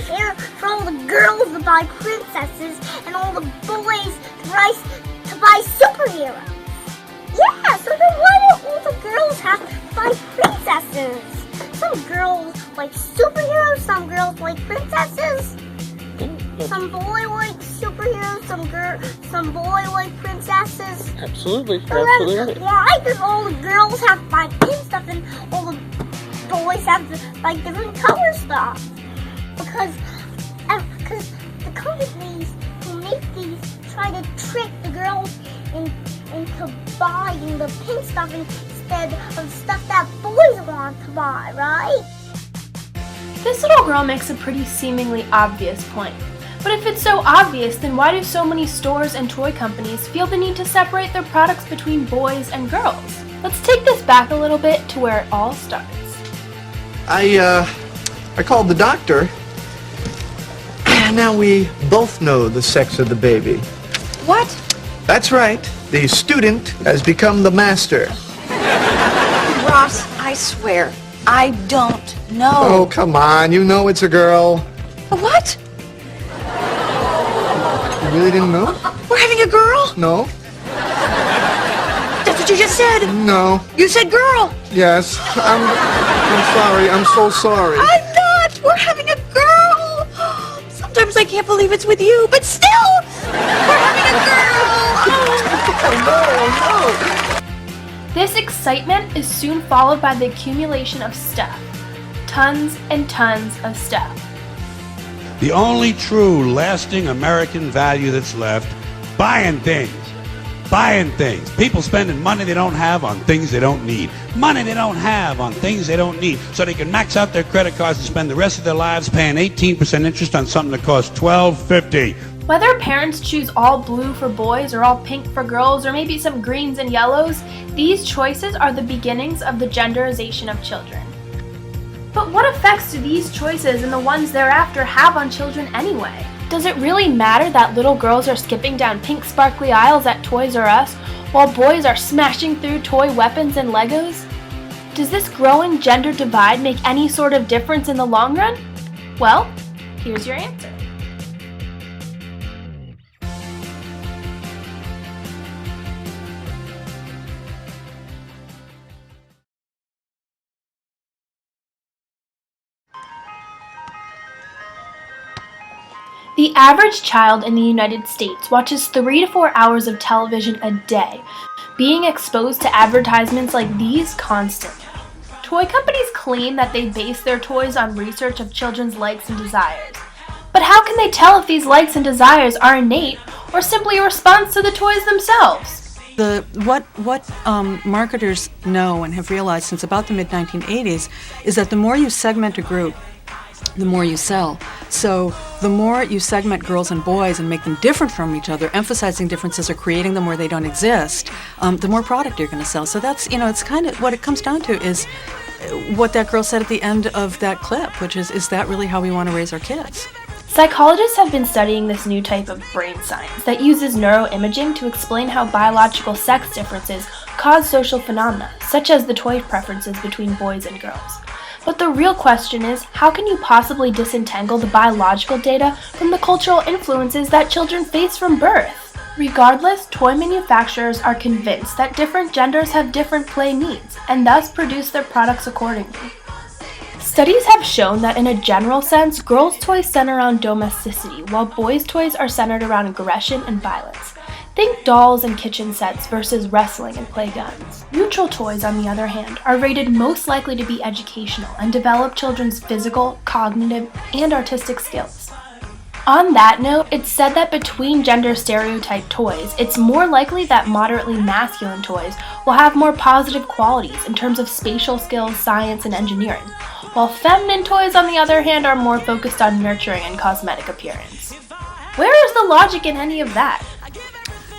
fair for all the girls to buy princesses and all the boys to buy superheroes. Yeah, so then why don't all the girls have to buy princesses? Some girls like superheroes, some girls like princesses. Some boy like superheroes, some boy like princesses. Absolutely, So absolutely right. Why does all the girls have to buy pink stuff and all the boys have to buy different color stuff? Because the companies who make these try to trick the girls into buying the pink stuff instead of stuff that boys want to buy, right? This little girl makes a pretty seemingly obvious point. But if it's so obvious, then why do so many stores and toy companies feel the need to separate their products between boys and girls? Let's take this back a little bit to where it all starts. I called the doctor, and now we both know the sex of the baby. What? That's right. The student has become the master. Ross, I swear, I don't know. Oh, come on. You know it's a girl. What? You really didn't know? We're having a girl? No. That's what you just said. No. You said girl. Yes. I'm sorry. I'm so sorry. I'm not. We're having a girl. Sometimes I can't believe it's with you, but still, we're having a girl. No. This excitement is soon followed by the accumulation of stuff. Tons and tons of stuff. The only true lasting American value that's left, buying things. Buying things. People spending money they don't have on things they don't need. Money they don't have on things they don't need. So they can max out their credit cards and spend the rest of their lives paying 18% interest on something that costs $12.50. Whether parents choose all blue for boys or all pink for girls or maybe some greens and yellows, these choices are the beginnings of the genderization of children. But what effects do these choices and the ones thereafter have on children anyway? Does it really matter that little girls are skipping down pink sparkly aisles at Toys R Us while boys are smashing through toy weapons and Legos? Does this growing gender divide make any sort of difference in the long run? Well, here's your answer. The average child in the United States watches 3 to 4 hours of television a day, being exposed to advertisements like these constantly. Toy companies claim that they base their toys on research of children's likes and desires. But how can they tell if these likes and desires are innate or simply a response to the toys themselves? What marketers know and have realized since about the mid-1980s is that the more you segment a group, the more you sell. So the more you segment girls and boys and make them different from each other, emphasizing differences or creating them where they don't exist, the more product you're going to sell. So that's, it's kind of what it comes down to is what that girl said at the end of that clip, which is that really how we want to raise our kids? Psychologists have been studying this new type of brain science that uses neuroimaging to explain how biological sex differences cause social phenomena, such as the toy preferences between boys and girls. But the real question is, how can you possibly disentangle the biological data from the cultural influences that children face from birth? Regardless, toy manufacturers are convinced that different genders have different play needs, and thus produce their products accordingly. Studies have shown that in a general sense, girls' toys center around domesticity, while boys' toys are centered around aggression and violence. Think dolls and kitchen sets versus wrestling and play guns. Neutral toys, on the other hand, are rated most likely to be educational and develop children's physical, cognitive, and artistic skills. On that note, it's said that between gender stereotyped toys, it's more likely that moderately masculine toys will have more positive qualities in terms of spatial skills, science, and engineering, while feminine toys, on the other hand, are more focused on nurturing and cosmetic appearance. Where is the logic in any of that?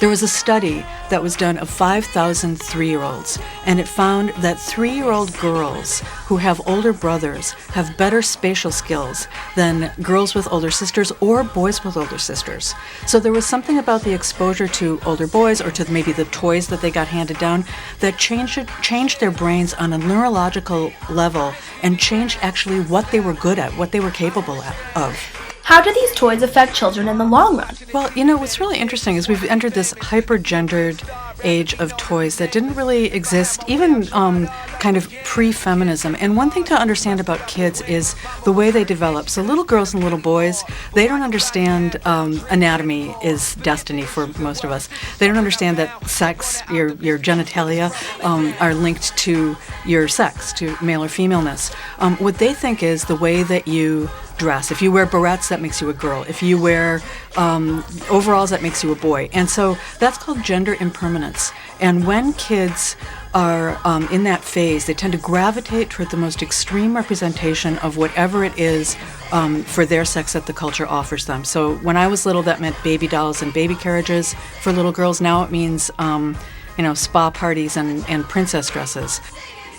There was a study that was done of 5,000 3-year-olds, and it found that 3-year-old girls who have older brothers have better spatial skills than girls with older sisters or boys with older sisters. So there was something about the exposure to older boys or to maybe the toys that they got handed down that changed their brains on a neurological level and changed actually what they were good at, what they were capable of. How do these toys affect children in the long run? Well, what's really interesting is we've entered this hyper-gendered age of toys that didn't really exist even kind of pre-feminism. And one thing to understand about kids is the way they develop. So little girls and little boys, they don't understand anatomy is destiny for most of us. They don't understand that sex, your genitalia, are linked to your sex, to male or femaleness. What they think is the way that you dress. If you wear barrettes, that makes you a girl. If you wear overalls, that makes you a boy. And so that's called gender impermanence. And when kids are in that phase, they tend to gravitate toward the most extreme representation of whatever it is for their sex that the culture offers them. So when I was little, that meant baby dolls and baby carriages for little girls. Now it means spa parties and princess dresses.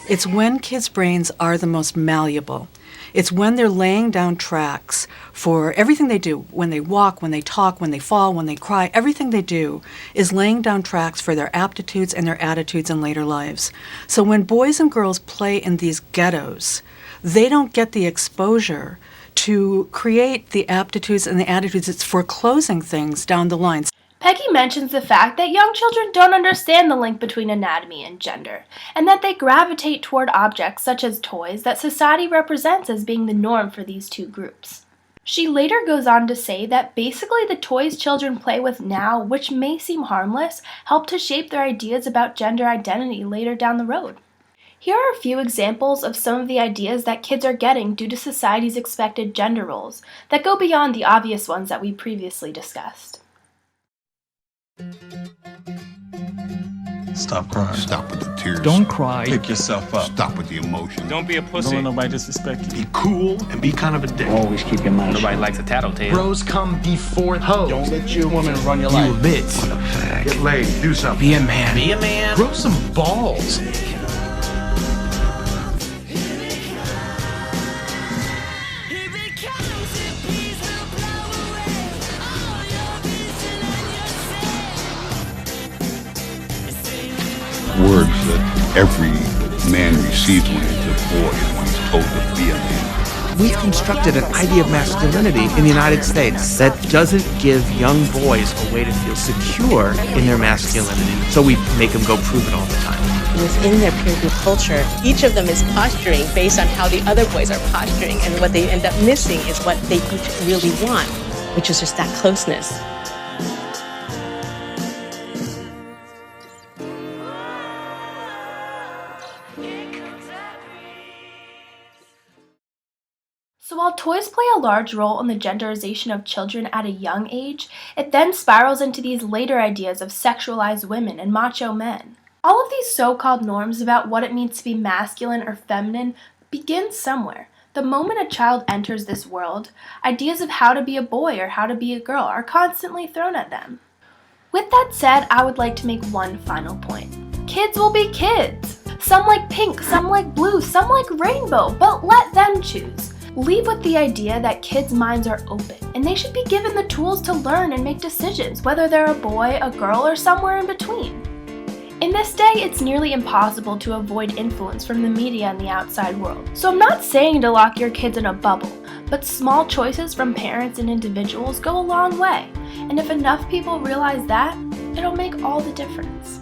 It's when kids' brains are the most malleable. It's when they're laying down tracks for everything they do. When they walk, when they talk, when they fall, when they cry, everything they do is laying down tracks for their aptitudes and their attitudes in later lives. So when boys and girls play in these ghettos, they don't get the exposure to create the aptitudes and the attitudes. It's foreclosing things down the line. Peggy mentions the fact that young children don't understand the link between anatomy and gender, and that they gravitate toward objects such as toys that society represents as being the norm for these two groups. She later goes on to say that basically the toys children play with now, which may seem harmless, help to shape their ideas about gender identity later down the road. Here are a few examples of some of the ideas that kids are getting due to society's expected gender roles that go beyond the obvious ones that we previously discussed. Stop crying. Stop with the tears. Don't cry. Pick yourself up. Stop with the emotion. Don't be a pussy. Don't let nobody disrespect you. Be cool and be kind of a dick. Always keep your mouth. Nobody likes a tattletale. Bros come before hoes. Don't let your woman run your life. You a bitch. Get laid. Do something. Be a man. Be a man. Grow some balls. Words that every man receives when he's a boy and when he's told to be a man. We've constructed an idea of masculinity in the United States that doesn't give young boys a way to feel secure in their masculinity. So we make them go prove it all the time. Within their peer group culture, each of them is posturing based on how the other boys are posturing, and what they end up missing is what they each really want, which is just that closeness. So while toys play a large role in the genderization of children at a young age, it then spirals into these later ideas of sexualized women and macho men. All of these so-called norms about what it means to be masculine or feminine begin somewhere. The moment a child enters this world, ideas of how to be a boy or how to be a girl are constantly thrown at them. With that said, I would like to make one final point. Kids will be kids. Some like pink, some like blue, some like rainbow, but let them choose. Leave with the idea that kids' minds are open, and they should be given the tools to learn and make decisions, whether they're a boy, a girl, or somewhere in between. In this day, it's nearly impossible to avoid influence from the media and the outside world. So I'm not saying to lock your kids in a bubble, but small choices from parents and individuals go a long way. And if enough people realize that, it'll make all the difference.